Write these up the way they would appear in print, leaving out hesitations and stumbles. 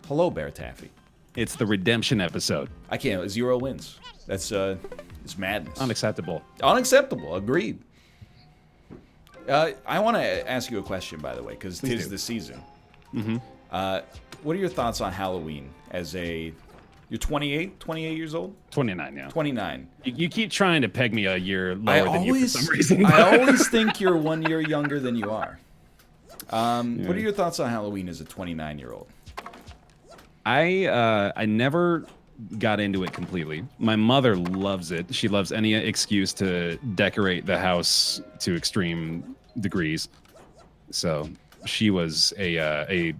Hello, BaerTaffy. It's the redemption episode. I can't. 0 wins. That's it's madness. Unacceptable. Unacceptable. Agreed. I want to ask you a question, by the way, because 'tis the season. Mm-hmm. What are your thoughts on Halloween as a... You're 28 years old? 29, yeah. 29. You keep trying to peg me a year lower than you for some reason. I always think you're 1 year younger than you are. What are your thoughts on Halloween as a 29-year-old? I never got into it completely. My mother loves it. She loves any excuse to decorate the house to extreme degrees. So she was a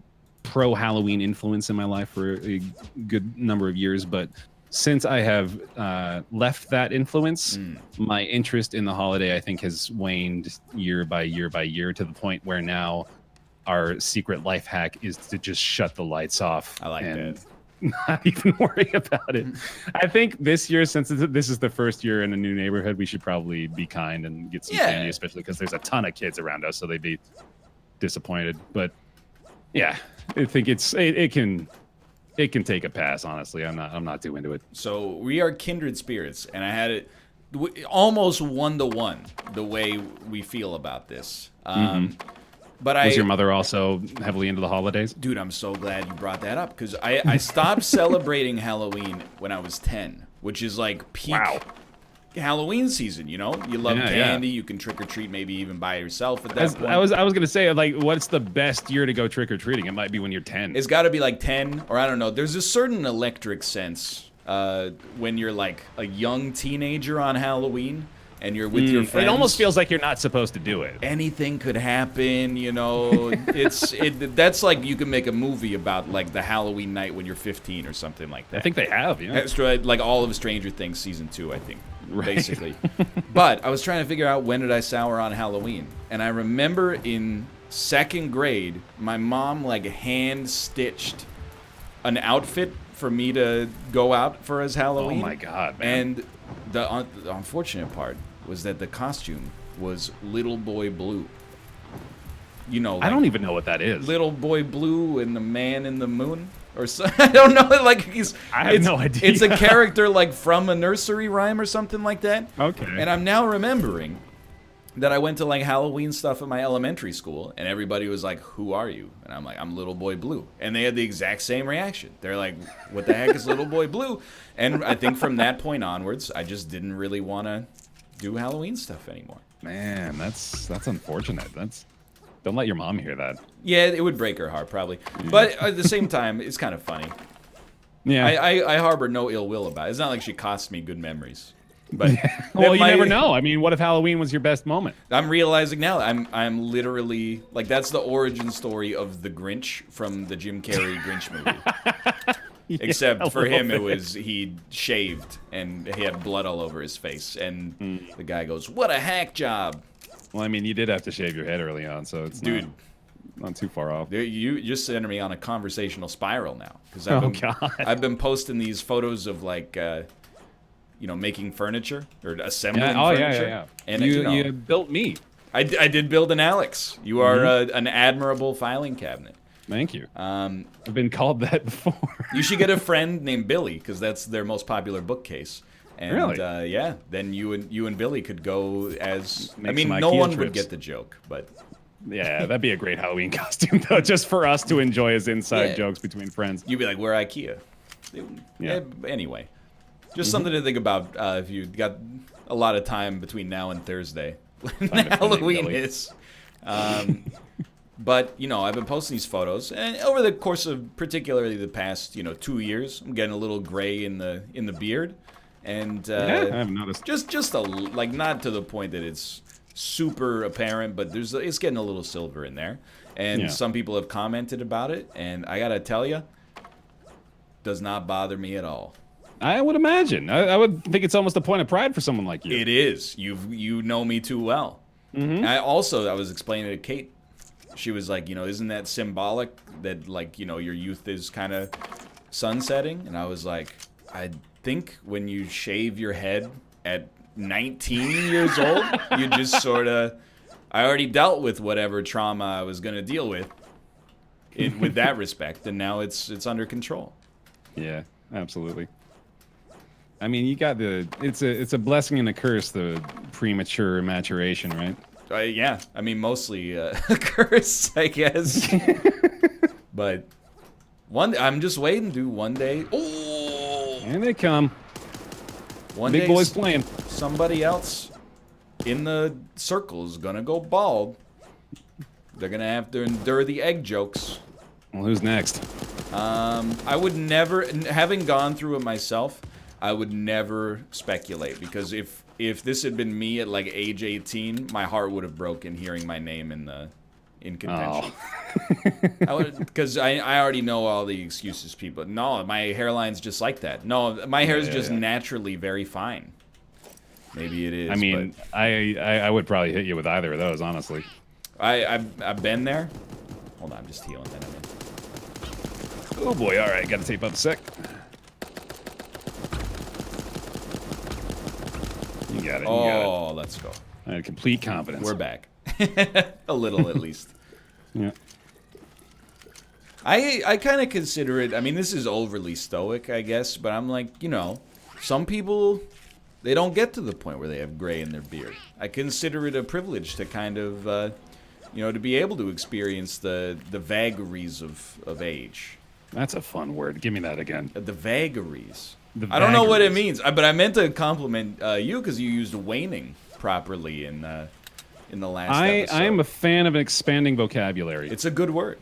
pro Halloween influence in my life for a good number of years. But since I have left that influence, my interest in the holiday, I think, has waned year by year by year to the point where now our secret life hack is to just shut the lights off. I like that. Not even worry about it. I think this year, since this is the first year in a new neighborhood, we should probably be kind and get some candy, especially because there's a ton of kids around us, so they'd be disappointed. But yeah, I think it can take a pass. Honestly, I'm not too into it. So we are kindred spirits, and I had it almost 1-to-1 the way we feel about this. But was your mother also heavily into the holidays? Dude, I'm so glad you brought that up, because I stopped celebrating Halloween when I was 10, which is like peak Halloween season, you know? You love candy, you can trick-or-treat maybe even by yourself at that point. I was going to say, like, what's the best year to go trick-or-treating? It might be when you're 10. It's got to be like 10, or I don't know. There's a certain electric sense when you're like a young teenager on Halloween. And you're with your friends. It almost feels like you're not supposed to do it. Anything could happen, you know. That's like you can make a movie about like the Halloween night when you're 15 or something like that. I think they have, yeah. That's right, like all of Stranger Things season 2, I think, basically. But I was trying to figure out when did I sour on Halloween, and I remember in 2nd grade, my mom like hand stitched an outfit for me to go out for as Halloween. Oh my God, man! And the unfortunate part was that the costume was Little Boy Blue. You know, like I don't even know what that is. Little Boy Blue and the Man in the Moon, or so, I don't know. Like I have no idea. It's a character like from a nursery rhyme or something like that. Okay. And I'm now remembering that I went to like Halloween stuff at my elementary school, and everybody was like, "Who are you?" And I'm like, "I'm Little Boy Blue," and they had the exact same reaction. They're like, "What the heck is Little Boy Blue?" And I think from that point onwards, I just didn't really want to do Halloween stuff anymore. Man, that's unfortunate. Don't let your mom hear that. Yeah, it would break her heart probably, but at the same time, it's kind of funny. Yeah, I harbor no ill will about it. It's not like she cost me good memories. But well, you never know. I mean, what if Halloween was your best moment? I'm realizing now I'm literally like that's the origin story of the Grinch from the Jim Carrey Grinch movie. Except for him, it was he shaved and he had blood all over his face, and the guy goes, "What a hack job!" Well, I mean, you did have to shave your head early on, so it's not too far off. You just sent me on a conversational spiral now, because God. I've been posting these photos of like. You know, making furniture or assembling furniture. Yeah. And you built me. I did build an Alex. You are an admirable filing cabinet. Thank you. I've been called that before. You should get a friend named Billy, because that's their most popular bookcase. And, really? Yeah. Then you and Billy could go as. Make I mean, no one would get the joke, but. Yeah, that'd be a great Halloween costume, though, just for us to enjoy as inside jokes between friends. You'd be like, "We're IKEA." Anyway. Just something to think about if you got a lot of time between now and Thursday when Halloween is. But, you know, I've been posting these photos, and over the course of particularly the past, 2 years, I'm getting a little gray in the beard. And I've noticed. Just like not to the point that it's super apparent, but it's getting a little silver in there. And some people have commented about it, and I got to tell you, does not bother me at all. I would imagine. I would think it's almost a point of pride for someone like you. It is. You know me too well. I was explaining to Kate. She was like, isn't that symbolic that like, your youth is kind of sunsetting? And I was like, I think when you shave your head at 19 years old, you just sort of, I already dealt with whatever trauma I was going to deal with. with that respect, and now it's under control. Yeah, absolutely. I mean, you got it's a blessing and a curse, the premature maturation, right? Yeah, I mean, mostly a curse, I guess. But I'm just waiting, dude. One day, oh, and they come. One big day, boys playing. Somebody else in the circle is gonna go bald. They're gonna have to endure the egg jokes. Well, who's next? I would never, having gone through it myself, I would never speculate, because if this had been me at like age 18, my heart would have broken hearing my name in contention. Oh. Because I already know all the excuses people. No, my hairline's just like that. No, my hair is just naturally very fine. Maybe it is. I mean, but I would probably hit you with either of those, honestly. I've been there. Hold on, I'm just healing that. Oh boy! All right, gotta tape up a sec. You got it. Oh, let's go. I had complete confidence. We're back. A little, at least. Yeah. I kind of consider it, I mean, this is overly stoic, I guess, but I'm like, some people, they don't get to the point where they have gray in their beard. I consider it a privilege to kind of, to be able to experience the vagaries of age. That's a fun word. Give me that again. The vagaries. I don't know what it means, but I meant to compliment you because you used waning properly in the last episode. I am a fan of expanding vocabulary. It's a good word.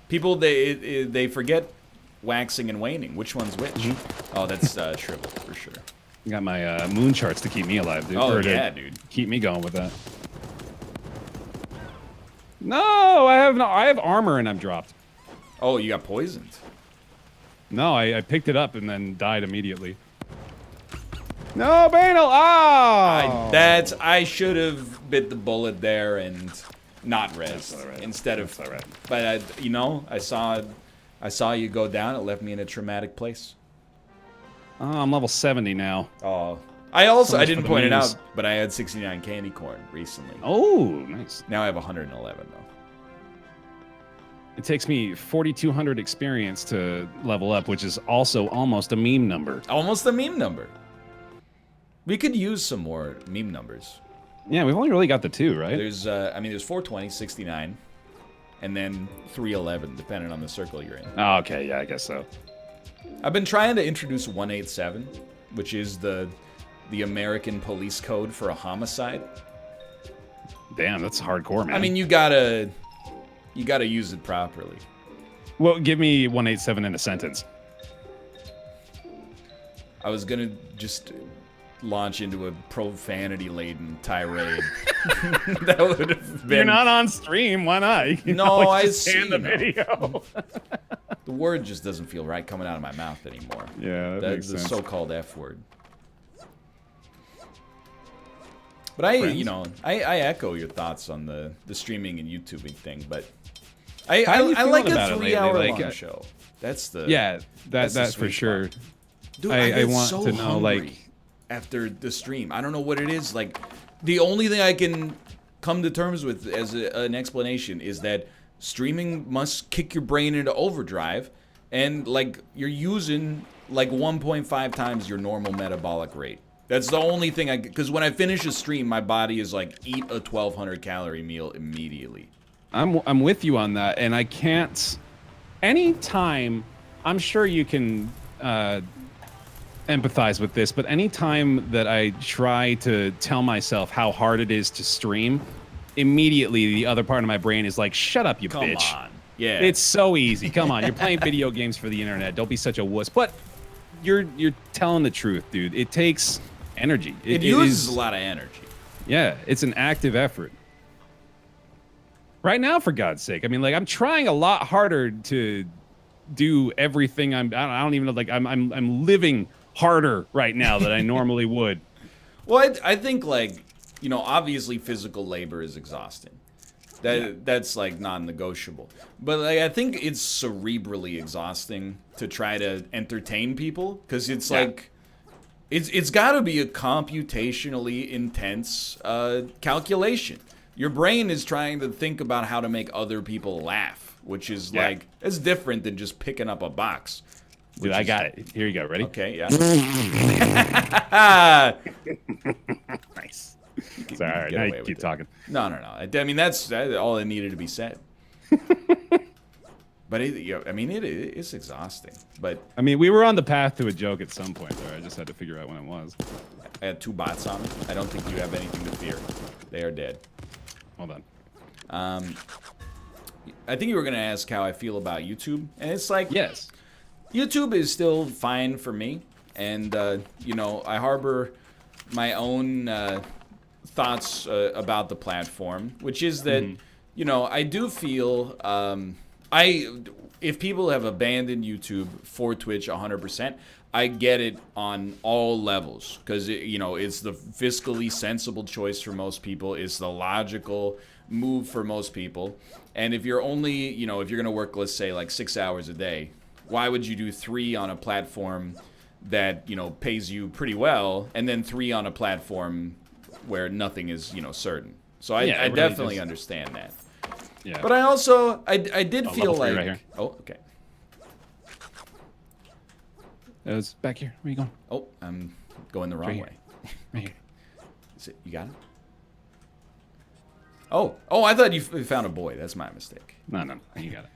People, they forget waxing and waning. Which one's which? Mm-hmm. Oh, that's shrivel for sure. I got my moon charts to keep me alive, dude. Oh, yeah, dude. Keep me going with that. No, I have armor and I'm dropped. Oh, you got poisoned. No, I picked it up and then died immediately. No, Banal! Oh! I should have bit the bullet there and not rest instead of. That's all right. But I saw you go down. It left me in a traumatic place. Oh, I'm level 70 now. Oh, I didn't point it out, but I had 69 candy corn recently. Oh, nice. Now I have 111 though. It takes me 4,200 experience to level up, which is also almost a meme number. Almost a meme number. We could use some more meme numbers. Yeah, we've only really got the two, right? There's 420, 69, and then 311, depending on the circle you're in. Oh, okay, yeah, I guess so. I've been trying to introduce 187, which is the American police code for a homicide. Damn, that's hardcore, man. I mean, you gotta use it properly. Well, give me 187 in a sentence. I was gonna just launch into a profanity-laden tirade. That would have been. You're not on stream. Why not? You can no, I just see the video. The word just doesn't feel right coming out of my mouth anymore. Yeah, that makes sense. The so-called F word. But I echo your thoughts on the streaming and YouTubing thing, but I like a 3-hour-long show. That's the that's for sure. Dude, I get want so to know hungry after the stream. I don't know what it is. Like, the only thing I can come to terms with as an explanation is that streaming must kick your brain into overdrive, and like you're using like 1.5 times your normal metabolic rate. That's the only thing because when I finish a stream, my body is like, eat a 1,200 calorie meal immediately. I'm with you on that, and I can't. Anytime, I'm sure you can empathize with this, but anytime that I try to tell myself how hard it is to stream, immediately the other part of my brain is like, "Shut up, you bitch!" Come on, yeah, it's so easy. Come on, you're playing video games for the internet. Don't be such a wuss. But you're telling the truth, dude. It takes energy. It uses a lot of energy. Yeah, it's an active effort. Right now, for God's sake. I mean, like, I'm trying a lot harder to do everything. I don't even know. Like, I'm living harder right now than I normally would. Well, I think, like, obviously physical labor is exhausting. That's like non-negotiable. But like, I think it's cerebrally exhausting to try to entertain people, because it's like it's got to be a computationally intense calculation. your brain is trying to think about how to make other people laugh, which is like, it's different than just picking up a box. Dude, I got it. Here you go. Ready? Okay, yeah. Nice. Sorry, all right, now you keep talking. No. I mean, that's all that needed to be said. But it's exhausting. But I mean, we were on the path to a joke at some point there. I just had to figure out when it was. I had 2 bots on me. I don't think you have anything to fear. They are dead. Hold on. I think you were gonna ask how I feel about YouTube, and it's like, yes, YouTube is still fine for me, and you know, I harbor my own thoughts about the platform, which is that you know, I do feel if people have abandoned YouTube for Twitch 100%, I get it on all levels, because you know, it's the fiscally sensible choice for most people. It's the logical move for most people. And if you're only, you know, if you're gonna work, let's say, like 6 hours a day, why would you do 3 on a platform that, you know, pays you pretty well, and then 3 on a platform where nothing is, you know, certain? So I definitely understand that. Yeah. But I also, I did feel like, right here. Oh, okay. It was back here. Where are you going? Oh, I'm going the wrong way. Right here. Is it, you got it? Oh, I thought you found a boy. That's my mistake. No, you got it.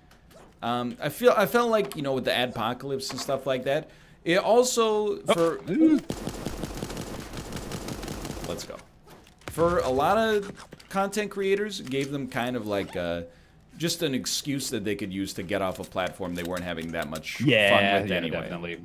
I felt like, you know, with the adpocalypse and stuff like that, it also let's go. For a lot of content creators, gave them kind of like just an excuse that they could use to get off a platform they weren't having that much fun with anyway. Definitely.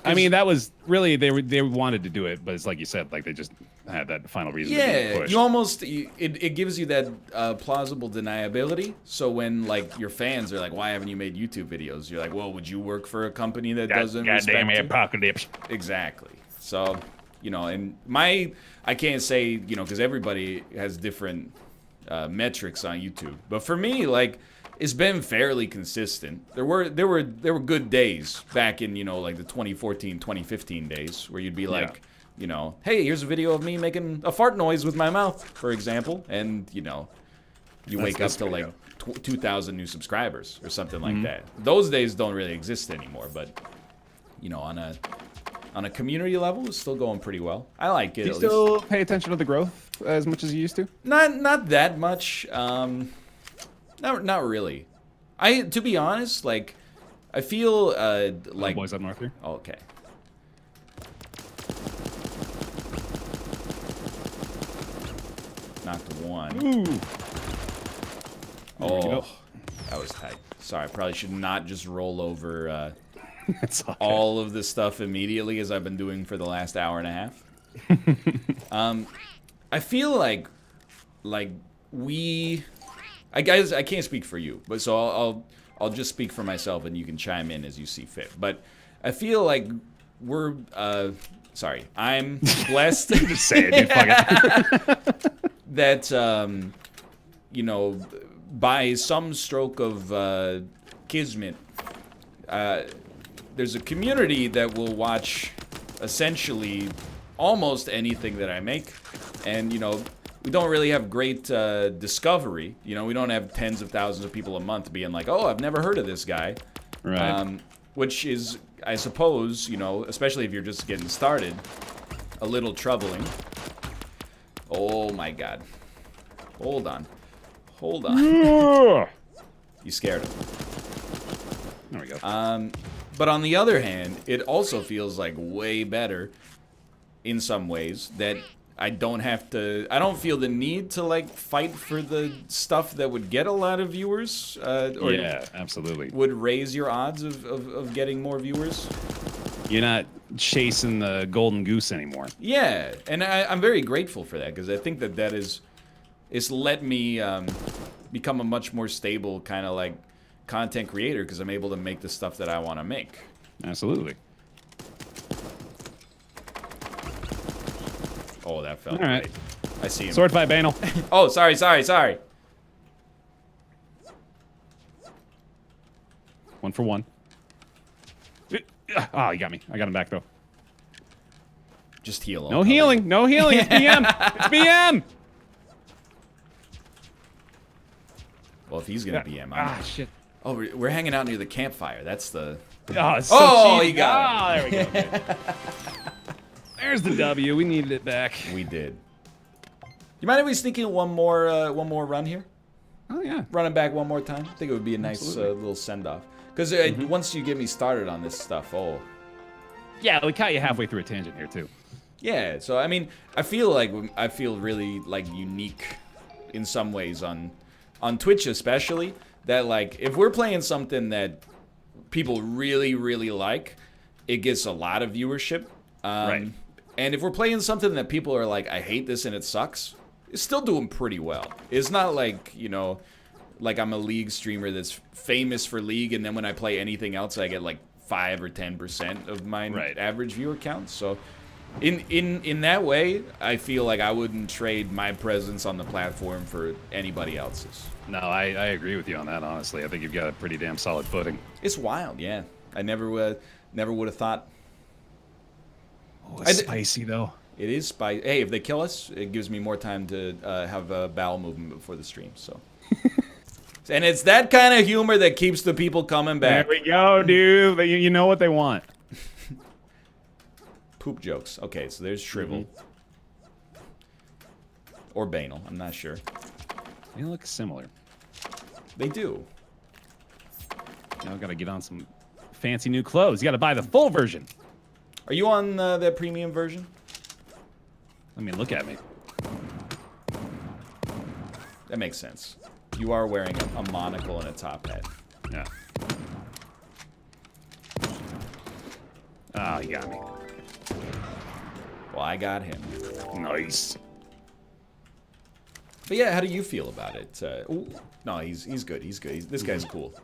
I mean, that was really they wanted to do it, but it's like you said, like they just had that final reason. Yeah, you almost it gives you that plausible deniability. So when like your fans are like, "Why haven't you made YouTube videos?" You're like, "Well, would you work for a company that doesn't respect you?" Apocalypse. Exactly. So, you know, and I can't say, you know, because everybody has different metrics on YouTube. But for me, like, it's been fairly consistent. There were good days back in, you know, like the 2014, 2015 days where you'd be like, you know, hey, here's a video of me making a fart noise with my mouth, for example, and you know, you wake up to like 2,000 new subscribers or something like that. Those days don't really exist anymore, but you know, on a community level, it's still going pretty well. I like it. Do you still pay attention to the growth as much as you used to? Not that much. Not really. To be honest, like, I feel like boys up north here. Oh, okay. Knocked one. Ooh. Oh, that was tight. Sorry, I probably should not just roll over Okay. all of this stuff immediately, as I've been doing for the last hour and a half. I feel like I can't speak for you, but so I'll just speak for myself, and you can chime in as you see fit. But I feel like I'm blessed. Just say it, dude. Fuck it. That you know, by some stroke of kismet, there's a community that will watch essentially almost anything that I make, and you know, we don't really have great discovery. You know, we don't have tens of thousands of people a month being like, oh, I've never heard of this guy. Right. Which is, I suppose, you know, especially if you're just getting started, a little troubling. Oh my God. Hold on. You scared him. There we go. But on the other hand, it also feels like way better in some ways that I don't feel the need to like fight for the stuff that would get a lot of viewers. Or yeah, absolutely. Would raise your odds of getting more viewers. You're not chasing the golden goose anymore. Yeah, and I'm very grateful for that, because I think that it's let me become a much more stable kind of like content creator, because I'm able to make the stuff that I want to make. Absolutely. Oh, that felt all right. great. I see him. Sword fight, Banal. Oh, sorry. 1 for 1. Oh, you got me. I got him back though. Just heal. No healing. No healing. It's BM. It's BM. Well, if he's gonna BM, shit. Oh, we're hanging out near the campfire. That's the. Oh, it's so cheap. He got it. There we go. There's the W. We needed it back. We did. You mind if we sneak in one more run here? Oh yeah. Run it back one more time. I think it would be a nice little send off. Because once you get me started on this stuff, yeah, we caught you halfway through a tangent here too. Yeah. So I mean, I feel really like unique in some ways on Twitch especially. That like if we're playing something that people really really like, it gets a lot of viewership. Right. And if we're playing something that people are like, I hate this and it sucks, it's still doing pretty well. It's not like, you know, like I'm a League streamer that's famous for League, and then when I play anything else, I get like 5 or 10% of my average viewer count. So in that way, I feel like I wouldn't trade my presence on the platform for anybody else's. No, I agree with you on that, honestly. I think you've got a pretty damn solid footing. It's wild, yeah. I never would have thought. Oh, it's spicy, though. It is spicy. Hey, if they kill us, it gives me more time to have a bowel movement before the stream, so. And it's that kind of humor that keeps the people coming back. There we go, dude. You know what they want. Poop jokes. Okay, so there's Shrivel. Or Banal, I'm not sure. They look similar. They do. You know, gotta get on some fancy new clothes. You gotta buy the full version. Are you on the premium version? I mean, look at me. That makes sense. You are wearing a monocle and a top hat. Yeah. Oh, you got me. Well, I got him. Nice. But yeah, how do you feel about it? No, he's good. He's good. This guy's cool.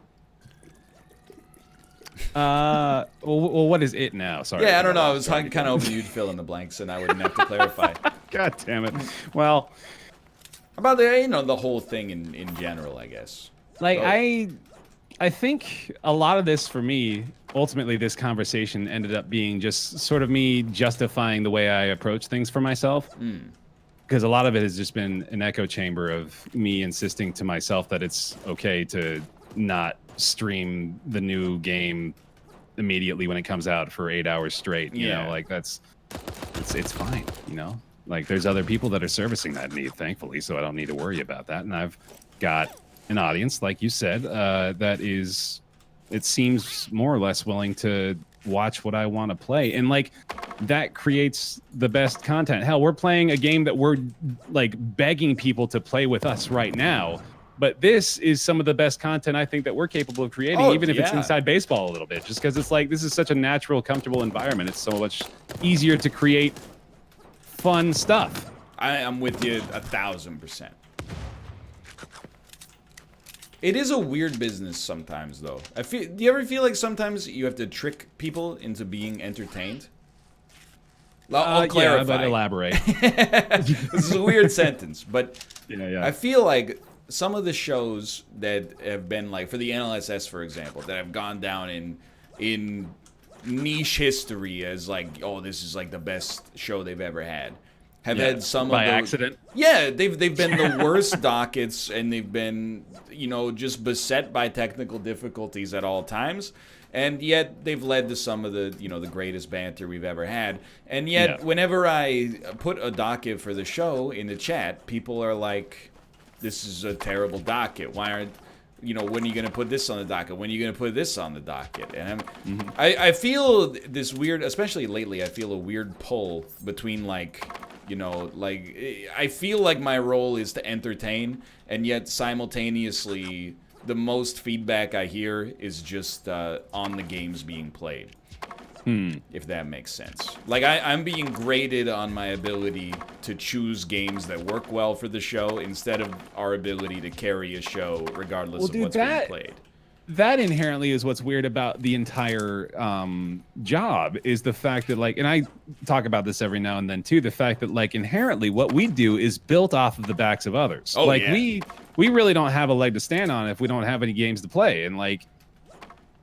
Well, what is it now? Sorry. Yeah, I don't know. I was kind of hoping you'd fill in the blanks, and I wouldn't have to clarify. God damn it. Well, about the whole thing in general, I guess. Like I think a lot of this for me, ultimately, this conversation ended up being just sort of me justifying the way I approach things for myself. Because a lot of it has just been an echo chamber of me insisting to myself that it's okay to not stream the new game immediately when it comes out for 8 hours straight. You know, like it's fine, you know? Like there's other people that are servicing that need, thankfully, so I don't need to worry about that. And I've got an audience, like you said, that is, it seems more or less willing to watch what I want to play. And like that creates the best content. Hell, we're playing a game that we're like begging people to play with us right now. But this is some of the best content I think that we're capable of creating, even if it's inside baseball a little bit, just because it's like, this is such a natural, comfortable environment. It's so much easier to create fun stuff. I'm with you 1,000%. It is a weird business sometimes, though. Do you ever feel like sometimes you have to trick people into being entertained? I'll clarify. Yeah, but elaborate. This is a weird sentence, but yeah. I feel like some of the shows that have been like, for the NLSS, for example, that have gone down in niche history as like, oh, this is like the best show they've ever had. Have had some by of the accident. Yeah, they've been the worst dockets, and they've been, you know, just beset by technical difficulties at all times. And yet they've led to some of the, you know, the greatest banter we've ever had. And yet whenever I put a docket for the show in the chat, people are like, this is a terrible docket. Why aren't, you know, when are you going to put this on the docket? When are you going to put this on the docket? And I feel this weird, especially lately, I feel a weird pull between like, you know, like I feel like my role is to entertain, and yet simultaneously the most feedback I hear is just on the games being played. If that makes sense. Like I'm being graded on my ability to choose games that work well for the show instead of our ability to carry a show regardless of what's being played. That inherently is what's weird about the entire job, is the fact that, like, and I talk about this every now and then too, the fact that like inherently what we do is built off of the backs of others. Oh, like yeah. we really don't have a leg to stand on if we don't have any games to play. And like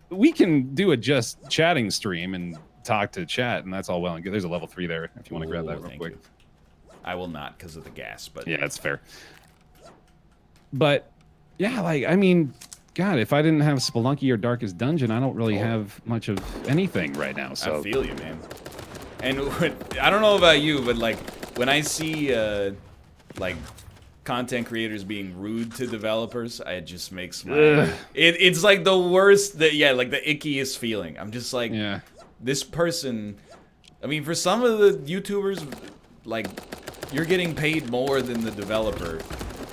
we can do a just chatting stream and talk to chat, and that's all well and good. There's a level 3 there if you want to grab that real quick. I will not because of the gas, but yeah, that's fair. But Yeah, like, I mean, God, if I didn't have Spelunky or Darkest Dungeon, I don't really have much of anything right now. So I feel you, man. And I don't know about you, but like when I see like content creators being rude to developers, it just makes my it's like the worst. Like the ickiest feeling. I'm just like, this person. I mean, for some of the YouTubers, like you're getting paid more than the developer,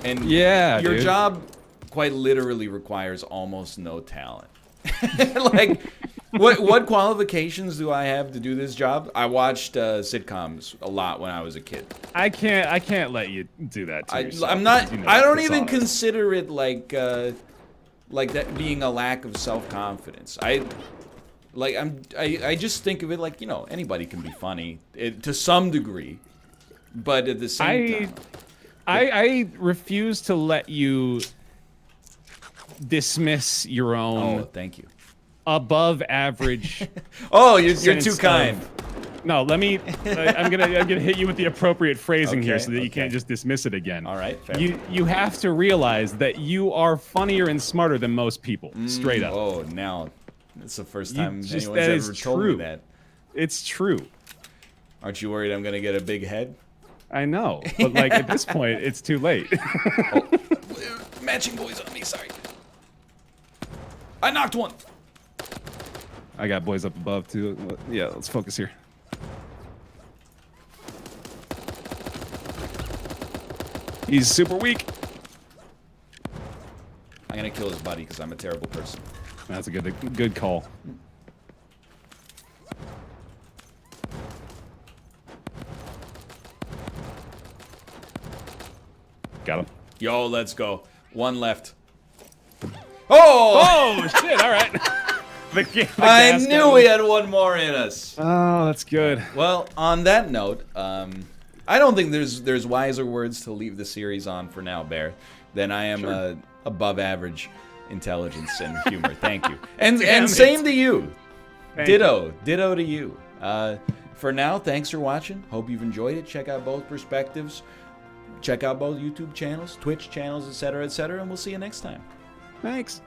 and your job quite literally requires almost no talent. Like, what qualifications do I have to do this job? I watched sitcoms a lot when I was a kid. I can't let you do that to yourself. I'm not. I don't even consider it like that being a lack of self-confidence. I just think of it like, anybody can be funny to some degree, but at the same time, I refuse to let you dismiss your own. Oh, thank you. Above average. Oh, you're too kind. No, let me. I'm gonna hit you with the appropriate phrasing here, so that you can't just dismiss it again. All right. Fair. You have to realize that you are funnier and smarter than most people. Straight up. Oh, now it's the first time anyone's ever told me that. It's true. Aren't you worried I'm gonna get a big head? I know, but like at this point, it's too late. Oh, matching boys on me. Sorry. I knocked one. I got boys up above too. Yeah, let's focus here. He's super weak. I'm gonna kill his buddy because I'm a terrible person. That's a good call. Got him. Yo, let's go. One left. Oh! Oh shit! All right. I knew we had one more in us. Oh, that's good. Well, on that note, I don't think there's wiser words to leave the series on for now, Bear, than I am above average intelligence and humor. Thank you. And same to you. Ditto to you. For now, thanks for watching. Hope you've enjoyed it. Check out both perspectives. Check out both YouTube channels, Twitch channels, etc., and we'll see you next time. Thanks.